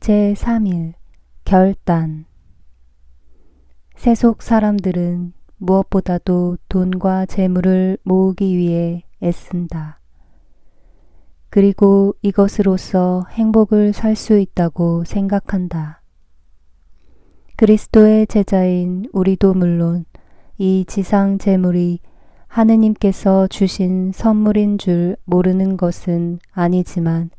제3일 결단. 세속 사람들은 무엇보다도 돈과 재물을 모으기 위해 애쓴다. 그리고 이것으로써 행복을 살 수 있다고 생각한다. 그리스도의 제자인 우리도 물론 이 지상 재물이 하느님께서 주신 선물인 줄 모르는 것은 아니지만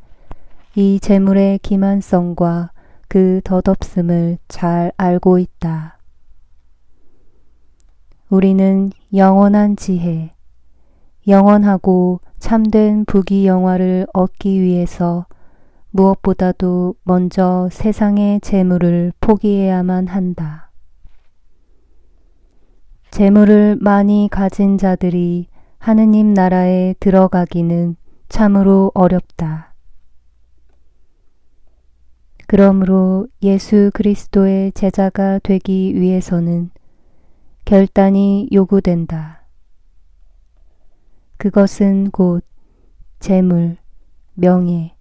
이 재물의 기만성과 그 덧없음을 잘 알고 있다. 우리는 영원한 지혜, 영원하고 참된 부귀영화를 얻기 위해서 무엇보다도 먼저 세상의 재물을 포기해야만 한다. 재물을 많이 가진 자들이 하느님 나라에 들어가기는 참으로 어렵다. 그러므로 예수 그리스도의 제자가 되기 위해서는 결단이 요구된다. 그것은 곧 재물, 명예,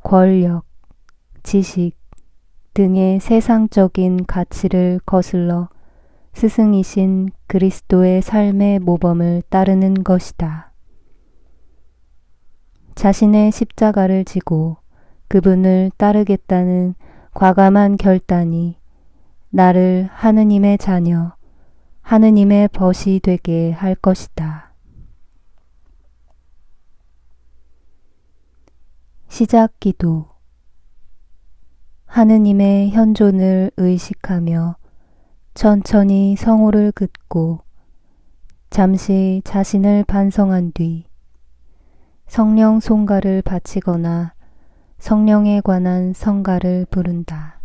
권력, 지식 등의 세상적인 가치를 거슬러 스승이신 그리스도의 삶의 모범을 따르는 것이다. 자신의 십자가를 지고 그분을 따르겠다는 과감한 결단이 나를 하느님의 자녀, 하느님의 벗이 되게 할 것이다. 시작 기도. 하느님의 현존을 의식하며 천천히 성호를 긋고 잠시 자신을 반성한 뒤 성령 송가를 바치거나 성령에 관한 성가를 부른다.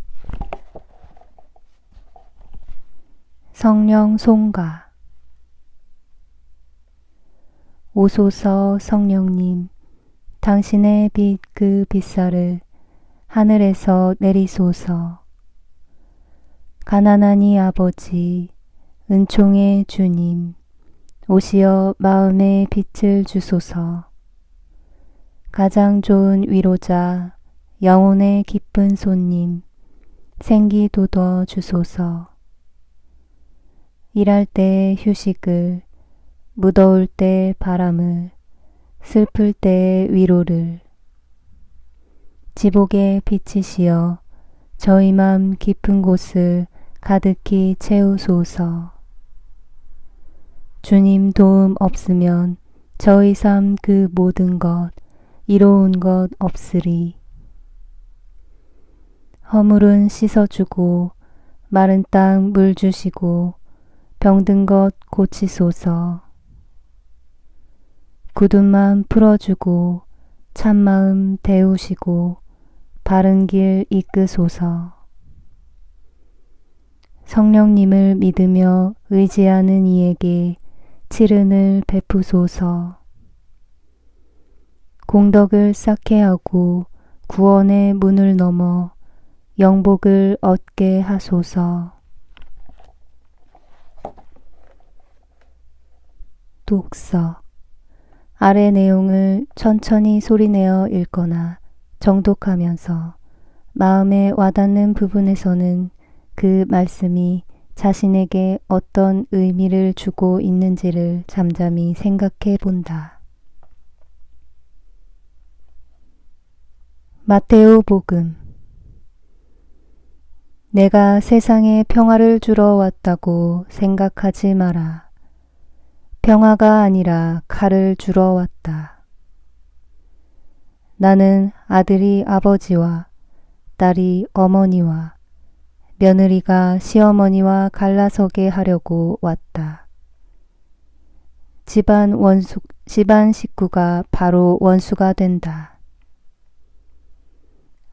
성령 송가. 오소서 성령님, 당신의 빛 그 빛살을 하늘에서 내리소서. 가난하니 아버지, 은총의 주님, 오시어 마음의 빛을 주소서. 가장 좋은 위로자, 영혼의 깊은 손님, 생기 돋워 주소서. 일할 때 휴식을, 무더울 때 바람을, 슬플 때 위로를, 지복의 빛이시여 저희 맘 깊은 곳을 가득히 채우소서. 주님 도움 없으면 저희 삶 그 모든 것 이로운 것 없으리. 허물은 씻어주고 마른 땅 물 주시고 병든 것 고치소서. 굳은 맘 풀어주고 참마음 데우시고 바른 길 이끄소서. 성령님을 믿으며 의지하는 이에게 칠은을 베푸소서. 공덕을 쌓게 하고 구원의 문을 넘어 영복을 얻게 하소서. 독서. 아래 내용을 천천히 소리내어 읽거나 정독하면서 마음에 와닿는 부분에서는 그 말씀이 자신에게 어떤 의미를 주고 있는지를 잠잠히 생각해 본다. 마테오 복음. 내가 세상에 평화를 주러 왔다고 생각하지 마라. 평화가 아니라 칼을 주러 왔다. 나는 아들이 아버지와 딸이 어머니와 며느리가 시어머니와 갈라서게 하려고 왔다. 집안 식구가 바로 원수가 된다.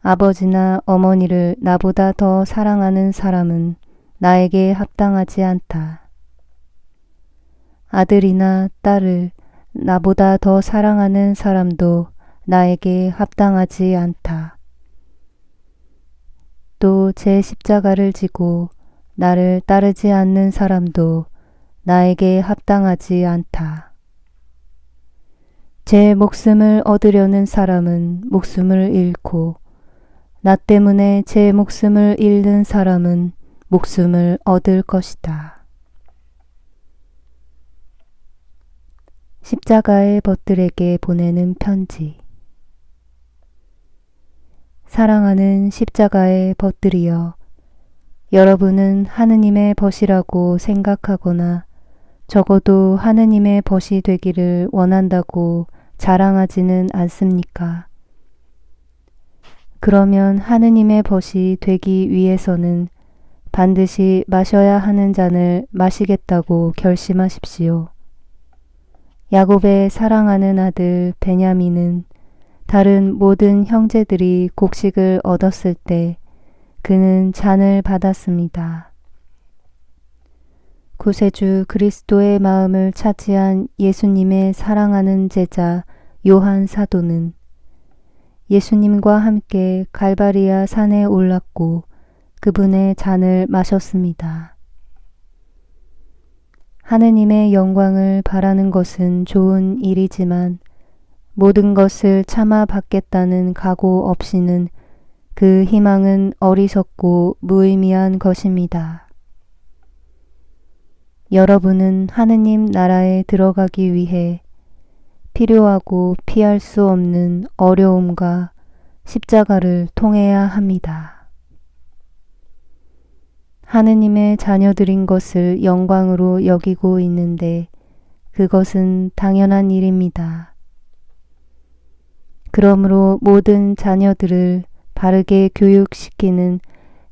아버지나 어머니를 나보다 더 사랑하는 사람은 나에게 합당하지 않다. 아들이나 딸을 나보다 더 사랑하는 사람도 나에게 합당하지 않다. 또 제 십자가를 지고 나를 따르지 않는 사람도 나에게 합당하지 않다. 제 목숨을 얻으려는 사람은 목숨을 잃고 나 때문에 제 목숨을 잃는 사람은 목숨을 얻을 것이다. 십자가의 벗들에게 보내는 편지. 사랑하는 십자가의 벗들이여, 여러분은 하느님의 벗이라고 생각하거나 적어도 하느님의 벗이 되기를 원한다고 자랑하지는 않습니까? 그러면 하느님의 벗이 되기 위해서는 반드시 마셔야 하는 잔을 마시겠다고 결심하십시오. 야곱의 사랑하는 아들 베냐민은 다른 모든 형제들이 곡식을 얻었을 때 그는 잔을 받았습니다. 구세주 그리스도의 마음을 차지한 예수님의 사랑하는 제자 요한 사도는 예수님과 함께 갈바리아 산에 올랐고 그분의 잔을 마셨습니다. 하느님의 영광을 바라는 것은 좋은 일이지만 모든 것을 참아 받겠다는 각오 없이는 그 희망은 어리석고 무의미한 것입니다. 여러분은 하느님 나라에 들어가기 위해 필요하고 피할 수 없는 어려움과 십자가를 통해야 합니다. 하느님의 자녀들인 것을 영광으로 여기고 있는데 그것은 당연한 일입니다. 그러므로 모든 자녀들을 바르게 교육시키는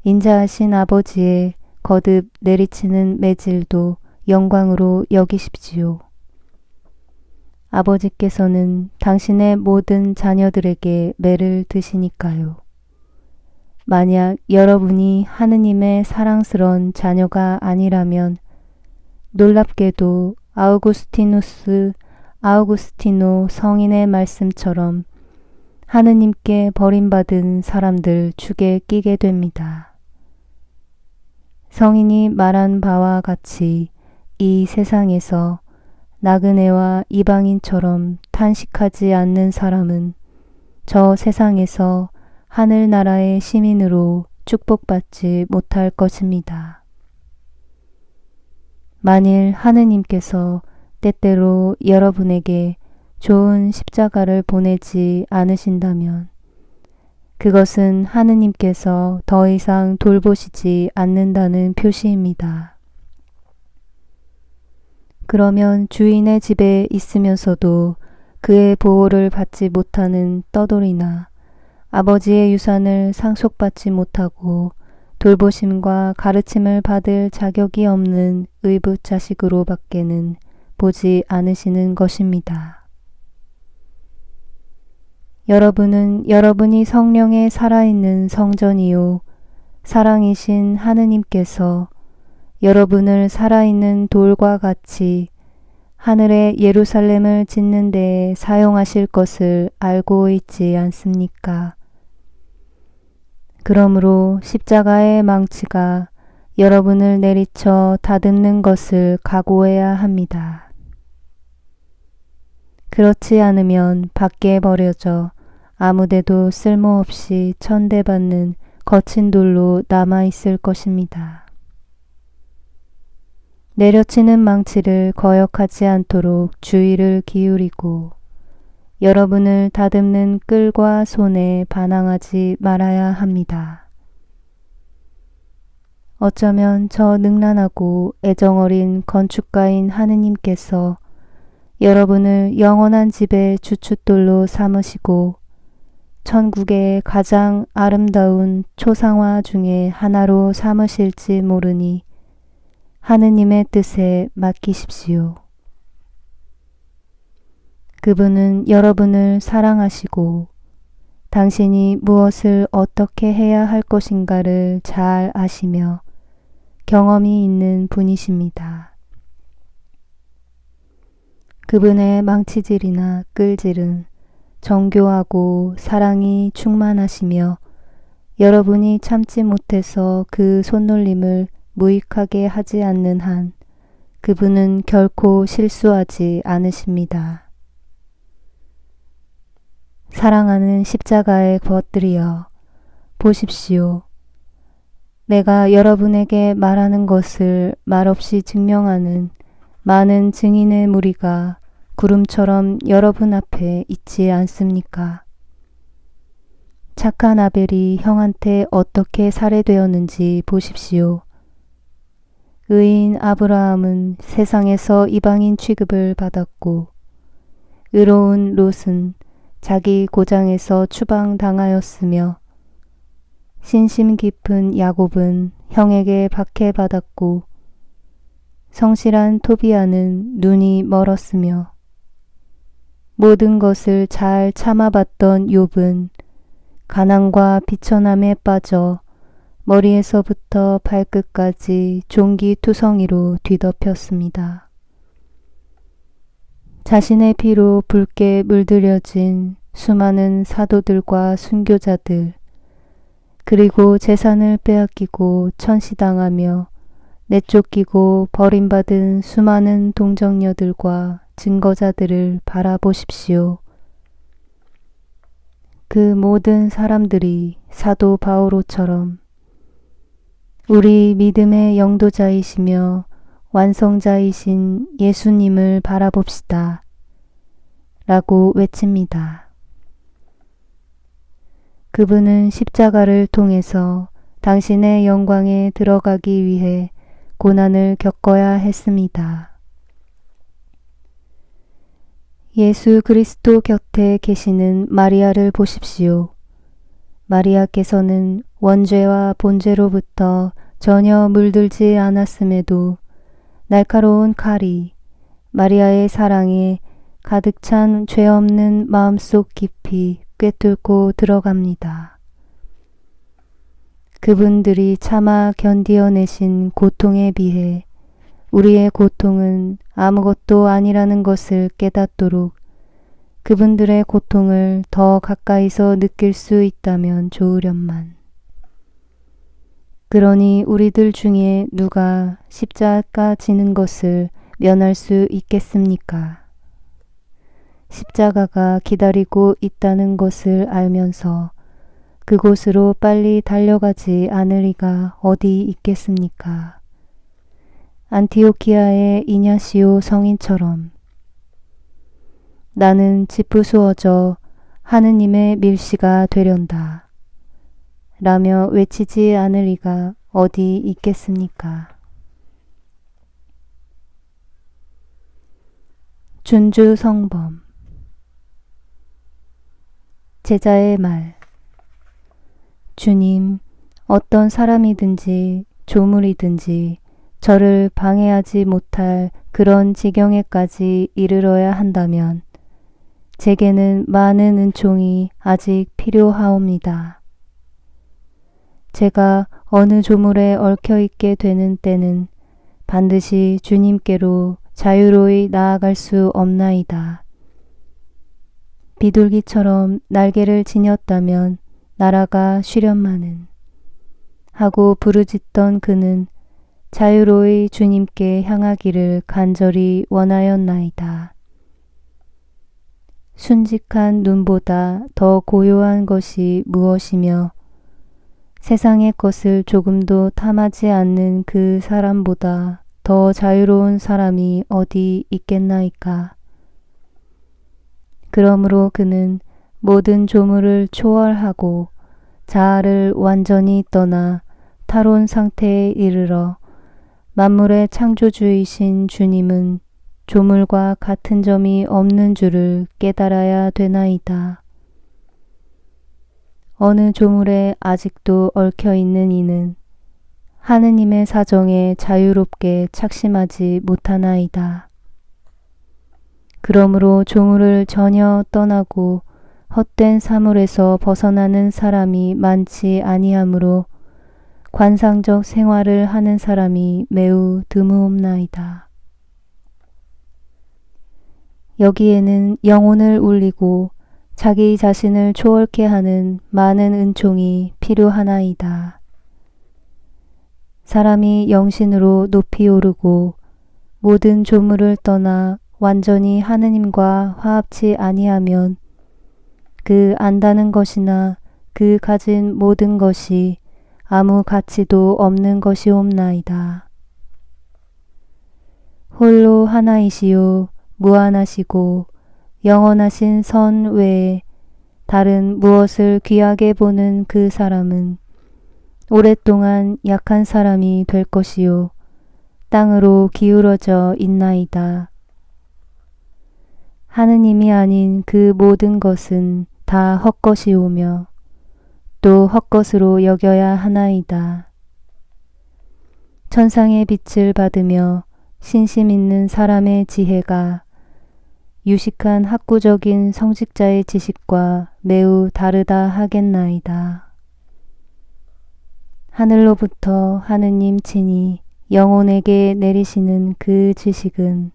인자하신 아버지의 거듭 내리치는 매질도 영광으로 여기십시오. 아버지께서는 당신의 모든 자녀들에게 매를 드시니까요. 만약 여러분이 하느님의 사랑스러운 자녀가 아니라면 놀랍게도 아우구스티노 성인의 말씀처럼 하느님께 버림받은 사람들 축에 끼게 됩니다. 성인이 말한 바와 같이 이 세상에서 나그네와 이방인처럼 탄식하지 않는 사람은 저 세상에서 하늘나라의 시민으로 축복받지 못할 것입니다. 만일 하느님께서 때때로 여러분에게 좋은 십자가를 보내지 않으신다면 그것은 하느님께서 더 이상 돌보시지 않는다는 표시입니다. 그러면 주인의 집에 있으면서도 그의 보호를 받지 못하는 떠돌이나 아버지의 유산을 상속받지 못하고 돌보심과 가르침을 받을 자격이 없는 의붓 자식으로 밖에는 보지 않으시는 것입니다. 여러분은 여러분이 성령에 살아있는 성전이요 사랑이신 하느님께서 여러분을 살아있는 돌과 같이 하늘의 예루살렘을 짓는 데에 사용하실 것을 알고 있지 않습니까? 그러므로 십자가의 망치가 여러분을 내리쳐 다듬는 것을 각오해야 합니다. 그렇지 않으면 밖에 버려져 아무데도 쓸모없이 천대받는 거친 돌로 남아있을 것입니다. 내려치는 망치를 거역하지 않도록 주의를 기울이고 여러분을 다듬는 끌과 손에 반항하지 말아야 합니다. 어쩌면 저 능란하고 애정어린 건축가인 하느님께서 여러분을 영원한 집의 주춧돌로 삼으시고 천국의 가장 아름다운 초상화 중에 하나로 삼으실지 모르니 하느님의 뜻에 맡기십시오. 그분은 여러분을 사랑하시고 당신이 무엇을 어떻게 해야 할 것인가를 잘 아시며 경험이 있는 분이십니다. 그분의 망치질이나 끌질은 정교하고 사랑이 충만하시며 여러분이 참지 못해서 그 손놀림을 무익하게 하지 않는 한 그분은 결코 실수하지 않으십니다. 사랑하는 십자가의 벗들이여, 보십시오. 내가 여러분에게 말하는 것을 말없이 증명하는 많은 증인의 무리가 구름처럼 여러분 앞에 있지 않습니까? 착한 아벨이 형한테 어떻게 살해되었는지 보십시오. 의인 아브라함은 세상에서 이방인 취급을 받았고 의로운 롯은 자기 고장에서 추방당하였으며 신심 깊은 야곱은 형에게 박해받았고 성실한 토비아는 눈이 멀었으며 모든 것을 잘 참아봤던 욥은 가난과 비천함에 빠져 머리에서부터 발끝까지 종기투성이로 뒤덮였습니다. 자신의 피로 붉게 물들여진 수많은 사도들과 순교자들, 그리고 재산을 빼앗기고 천시당하며 내쫓기고 버림받은 수많은 동정녀들과 증거자들을 바라보십시오. 그 모든 사람들이 사도 바오로처럼 우리 믿음의 영도자이시며 완성자이신 예수님을 바라봅시다. 라고 외칩니다. 그분은 십자가를 통해서 당신의 영광에 들어가기 위해 고난을 겪어야 했습니다. 예수 그리스도 곁에 계시는 마리아를 보십시오. 마리아께서는 원죄와 본죄로부터 전혀 물들지 않았음에도 날카로운 칼이 마리아의 사랑에 가득 찬 죄 없는 마음속 깊이 꿰뚫고 들어갑니다. 그분들이 참아 견디어내신 고통에 비해 우리의 고통은 아무것도 아니라는 것을 깨닫도록 그분들의 고통을 더 가까이서 느낄 수 있다면 좋으련만. 그러니 우리들 중에 누가 십자가 지는 것을 면할 수 있겠습니까? 십자가가 기다리고 있다는 것을 알면서 그곳으로 빨리 달려가지 않을 리가 어디 있겠습니까? 안티오키아의 이냐시오 성인처럼 나는 짚부수어져 하느님의 밀시가 되련다 라며 외치지 않을 리가 어디 있겠습니까? 준주 성범 제자의 말 주님, 어떤 사람이든지 조물이든지 저를 방해하지 못할 그런 지경에까지 이르러야 한다면 제게는 많은 은총이 아직 필요하옵니다. 제가 어느 조물에 얽혀있게 되는 때는 반드시 주님께로 자유로이 나아갈 수 없나이다. 비둘기처럼 날개를 지녔다면 날아가 쉬련마는 하고 부르짖던 그는 자유로이 주님께 향하기를 간절히 원하였나이다. 순직한 눈보다 더 고요한 것이 무엇이며 세상의 것을 조금도 탐하지 않는 그 사람보다 더 자유로운 사람이 어디 있겠나이까. 그러므로 그는 모든 조물을 초월하고 자아를 완전히 떠나 탈온 상태에 이르러 만물의 창조주이신 주님은 조물과 같은 점이 없는 줄을 깨달아야 되나이다. 어느 조물에 아직도 얽혀있는 이는 하느님의 사정에 자유롭게 착심하지 못하나이다. 그러므로 조물을 전혀 떠나고 헛된 사물에서 벗어나는 사람이 많지 아니하므로 관상적 생활을 하는 사람이 매우 드무옵나이다. 여기에는 영혼을 울리고 자기 자신을 초월케 하는 많은 은총이 필요하나이다. 사람이 영신으로 높이 오르고 모든 조물을 떠나 완전히 하느님과 화합치 아니하면 그 안다는 것이나 그 가진 모든 것이 아무 가치도 없는 것이옵나이다. 홀로 하나이시요 무한하시고 영원하신 선 외에 다른 무엇을 귀하게 보는 그 사람은 오랫동안 약한 사람이 될 것이요 땅으로 기울어져 있나이다. 하느님이 아닌 그 모든 것은 다 헛것이오며 또 헛것으로 여겨야 하나이다. 천상의 빛을 받으며 신심 있는 사람의 지혜가 유식한 학구적인 성직자의 지식과 매우 다르다 하겠나이다. 하늘로부터 하느님 친히 영혼에게 내리시는 그 지식은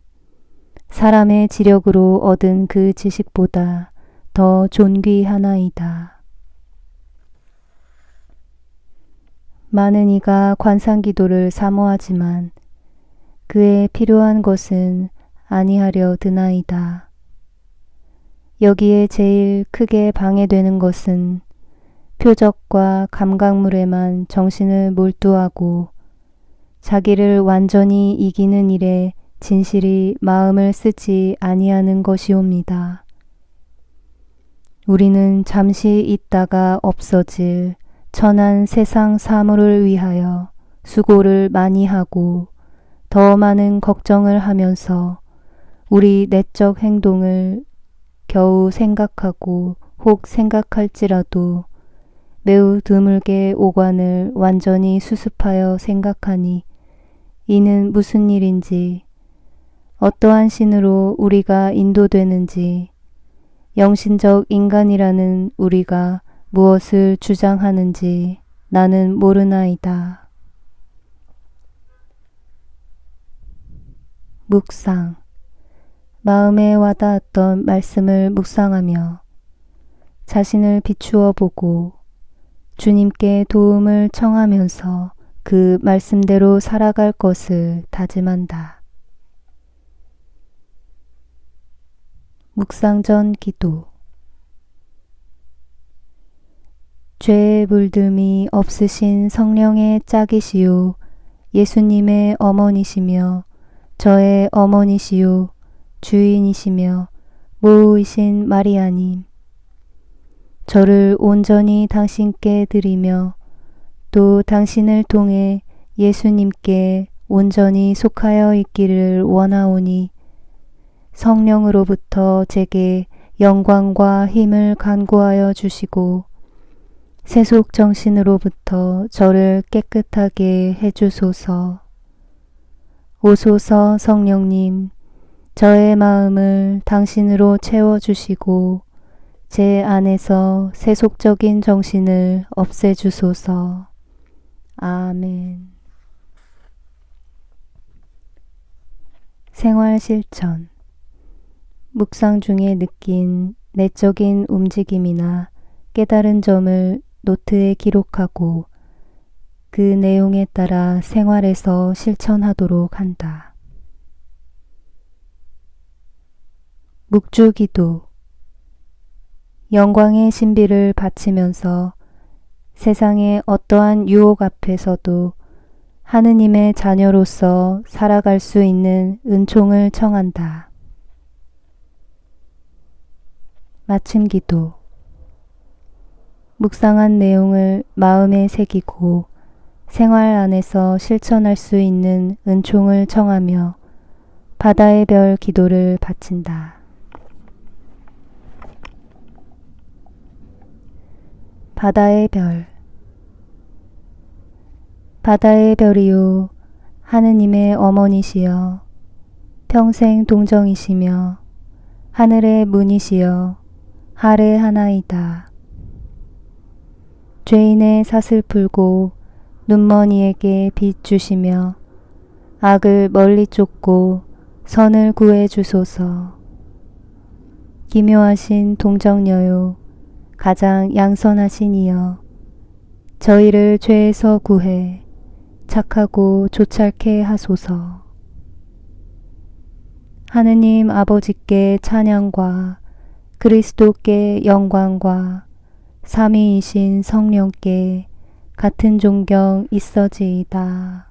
사람의 지력으로 얻은 그 지식보다 더 존귀하나이다. 많은 이가 관상기도를 사모하지만 그에 필요한 것은 아니하려 드나이다. 여기에 제일 크게 방해되는 것은 표적과 감각물에만 정신을 몰두하고 자기를 완전히 이기는 일에 진실이 마음을 쓰지 아니하는 것이옵니다. 우리는 잠시 있다가 없어질 천한 세상 사물을 위하여 수고를 많이 하고 더 많은 걱정을 하면서 우리 내적 행동을 겨우 생각하고 혹 생각할지라도 매우 드물게 오관을 완전히 수습하여 생각하니 이는 무슨 일인지, 어떠한 신으로 우리가 인도되는지, 영신적 인간이라는 우리가 무엇을 주장하는지 나는 모르나이다. 묵상. 마음에 와닿았던 말씀을 묵상하며 자신을 비추어 보고 주님께 도움을 청하면서 그 말씀대로 살아갈 것을 다짐한다. 묵상 전 기도. 죄에 물듦이 없으신 성령의 짝이시요 예수님의 어머니시며 저의 어머니시요 주인이시며 모우이신 마리아님, 저를 온전히 당신께 드리며 또 당신을 통해 예수님께 온전히 속하여 있기를 원하오니 성령으로부터 제게 영광과 힘을 간구하여 주시고 세속 정신으로부터 저를 깨끗하게 해주소서. 오소서 성령님, 저의 마음을 당신으로 채워주시고 제 안에서 세속적인 정신을 없애주소서. 아멘. 생활 실천. 묵상 중에 느낀 내적인 움직임이나 깨달은 점을 노트에 기록하고 그 내용에 따라 생활에서 실천하도록 한다. 묵주기도. 영광의 신비를 바치면서 세상의 어떠한 유혹 앞에서도 하느님의 자녀로서 살아갈 수 있는 은총을 청한다. 마침 기도. 묵상한 내용을 마음에 새기고 생활 안에서 실천할 수 있는 은총을 청하며 바다의 별 기도를 바친다. 바다의 별. 바다의 별이요 하느님의 어머니시여 평생 동정이시며 하늘의 문이시여 할애하나이다. 죄인의 삿을 풀고 눈머니에게 빛 주시며 악을 멀리 쫓고 선을 구해 주소서. 기묘하신 동정녀요 가장 양선하신 이여 저희를 죄에서 구해 착하고 조찰케 하소서. 하느님 아버지께 찬양과 그리스도께 영광과 삼위이신 성령께 같은 존경 있어지이다.